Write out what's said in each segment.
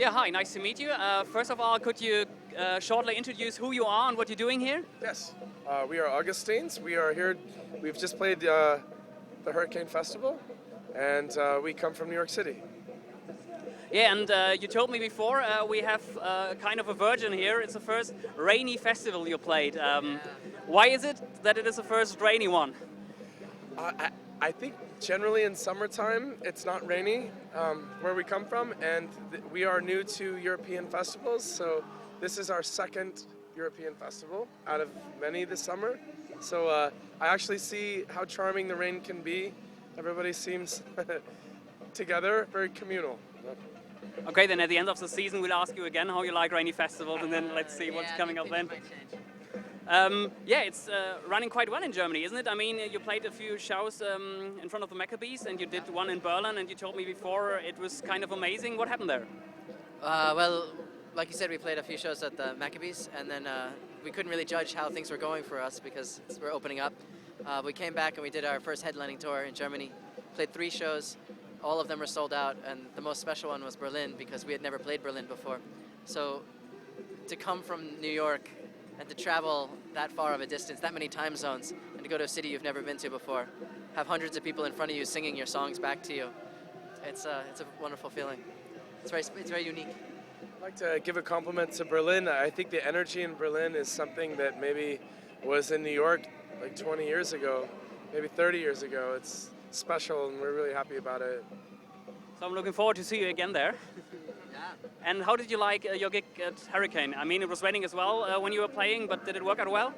Yeah, hi, nice to meet you. First of all, could you shortly introduce who you are and what you're doing here? Yes, we are Augustines. We are here. We've just played the Hurricam Festival, and we come from New York City. Yeah, and you told me before we have kind of a virgin here. It's the first rainy festival you played. Why is it that it is the first rainy one? I think generally in summertime it's not rainy where we come from, and we are new to European festivals, so this is our second European festival out of many this summer. So I actually see how charming the rain can be. Everybody seems together, very communal. Okay, then at the end of the season we'll ask you again how you like rainy festivals, and then let's see what's coming up then. Yeah, it's running quite well in Germany, isn't it? I mean, you played a few shows in front of the Maccabees, and you did one in Berlin, and you told me before it was kind of amazing. What happened there? Well, like you said, we played a few shows at the Maccabees, and then we couldn't really judge how things were going for us because we're opening up. We came back and we did our first headlining tour in Germany, played 3 shows. All of them were sold out, and the most special one was Berlin because we had never played Berlin before. So to come from New York and to travel that far of a distance, that many time zones, and to go to a city you've never been to before, have hundreds of people in front of you singing your songs back to you, it's a wonderful feeling. It's very unique. I'd like to give a compliment to Berlin. I think the energy in Berlin is something that maybe was in New York like 20 years ago, maybe 30 years ago. It's special, and we're really happy about it. So I'm looking forward to see you again there. And how did you like your gig at Hurricam? I mean, it was raining as well when you were playing, but did it work out well?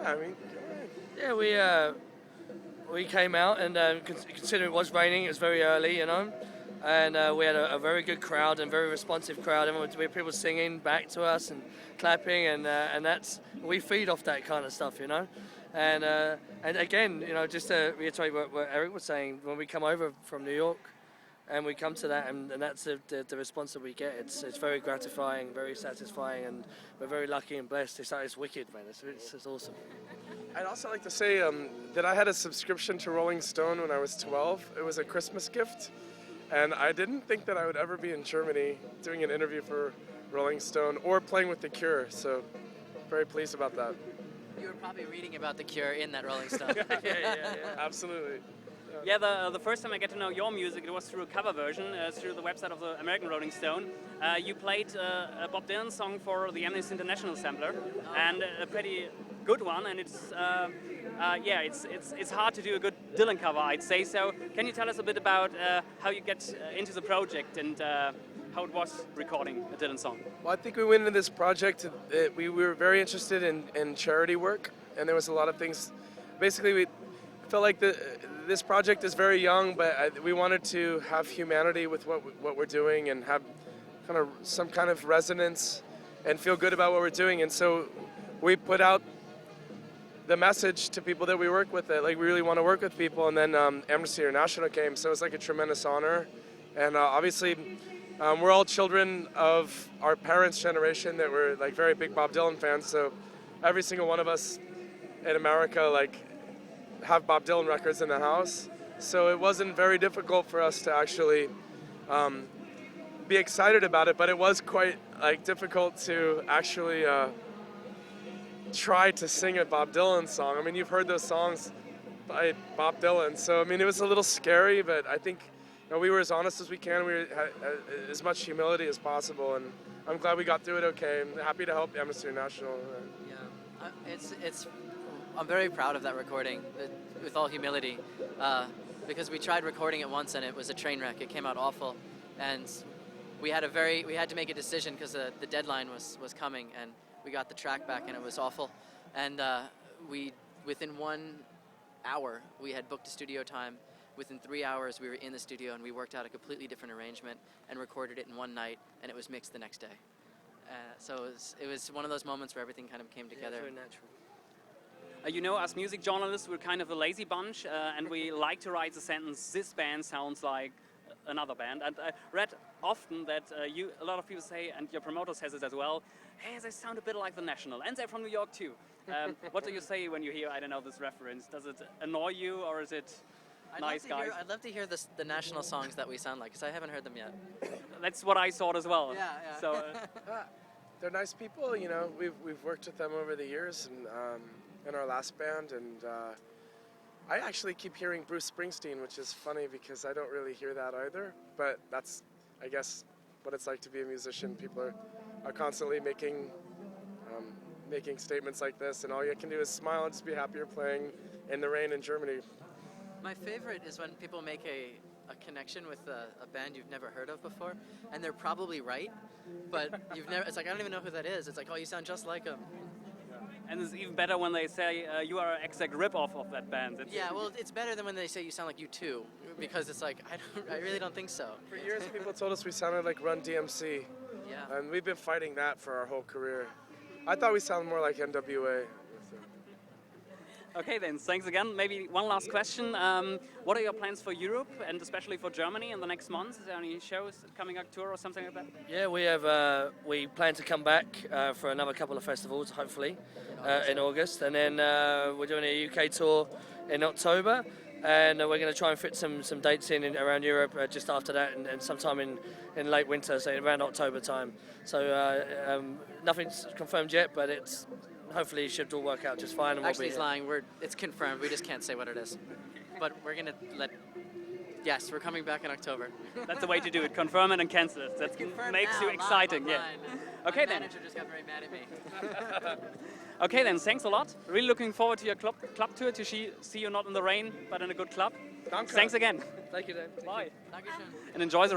Yeah, I mean, Yeah, we came out, and considering it was raining, it was very early, you know, and we had a very good crowd and very responsive crowd. We had people singing back to us and clapping, and we feed off that kind of stuff, you know. And again, you know, just to reiterate what Eric was saying, when we come over from New York and we come to that, and that's the response that we get, it's very gratifying, very satisfying, and we're very lucky and blessed. It's wicked, man. It's awesome. I'd also like to say that I had a subscription to Rolling Stone when I was 12. It was a Christmas gift, and I didn't think that I would ever be in Germany doing an interview for Rolling Stone or playing with The Cure, so very pleased about that. You were probably reading about The Cure in that Rolling Stone. Yeah. Absolutely. Yeah, the first time I get to know your music, it was through a cover version, through the website of the American Rolling Stone. You played a Bob Dylan song for the Amnesty International sampler, and a pretty good one. And it's hard to do a good Dylan cover, I'd say. So, can you tell us a bit about how you get into the project and how it was recording a Dylan song? Well, I think we went into this project. We were very interested in charity work, and there was a lot of things. Basically, we felt like this project is very young, but we wanted to have humanity with what we're doing and have some kind of resonance and feel good about what we're doing. And so we put out the message to people that we work with that like we really want to work with people. And then Amnesty International came, so it was like a tremendous honor. And obviously, we're all children of our parents' generation that were like very big Bob Dylan fans. So every single one of us in America like have Bob Dylan records in the house, so it wasn't very difficult for us to actually be excited about it, but it was quite like difficult to actually try to sing a Bob Dylan song. I mean, you've heard those songs by Bob Dylan, so I mean, it was a little scary, but I think we were as honest as we can. We had as much humility as possible, and I'm glad we got through it okay. I'm happy to help Amnesty International. Yeah, I'm very proud of that recording, with all humility, because we tried recording it once and it was a train wreck. It came out awful, and we had to make a decision because the deadline was coming, and we got the track back and it was awful. And within 1 hour we had booked a studio time. Within 3 hours we were in the studio and we worked out a completely different arrangement and recorded it in one night, and it was mixed the next day. So it was one of those moments where everything kind of came together. Yeah, very natural. You know, as music journalists, we're kind of a lazy bunch, and we like to write the sentence, this band sounds like another band. And I read often that a lot of people say, and your promoter says it as well, hey, they sound a bit like The National, and they're from New York too. What do you say when you hear, I don't know, this reference? Does it annoy you, or is it nice guys. I'd love to hear the national songs that we sound like, because I haven't heard them yet. That's what I thought as well. Yeah. So, They're nice people, you know. We've worked with them over the years, and in our last band, and I actually keep hearing Bruce Springsteen, which is funny because I don't really hear that either. But that's, I guess, what it's like to be a musician. People are constantly making statements like this, and all you can do is smile and just be happy you're playing in the rain in Germany. My favorite is when people make a connection with a band you've never heard of before, and they're probably right, but you've never. It's like, I don't even know who that is. It's like, oh, you sound just like them. and it's even better when they say you are an exact rip-off of that band. Yeah, well, it's better than when they say you sound like U2, because it's like, I really don't think so. For years, people told us we sounded like Run DMC, Yeah. and we've been fighting that for our whole career. I thought we sounded more like NWA. Okay then, thanks again. Maybe one last question. What are your plans for Europe and especially for Germany in the next months? Is there any shows coming up, tour or something like that? Yeah, we plan to come back for another couple of festivals, hopefully, in August, and then we're doing a UK tour in October, and we're going to try and fit some dates in around Europe just after that, and sometime in late winter, so around October time. So nothing's confirmed yet, but it's hopefully it should all work out just fine. And Actually, we'll he's lying. It's confirmed. We just can't say what it is. But we're going to let... Yes, we're coming back in October. That's the way to do it. Confirm it and cancel it. That makes you exciting. Yeah. Okay then. My manager just got very mad at me. Okay then, thanks a lot. Really looking forward to your club tour to see you not in the rain, but in a good club. Danke. Thanks again. Thank you, Dan. Bye. Dankeschön. And enjoy the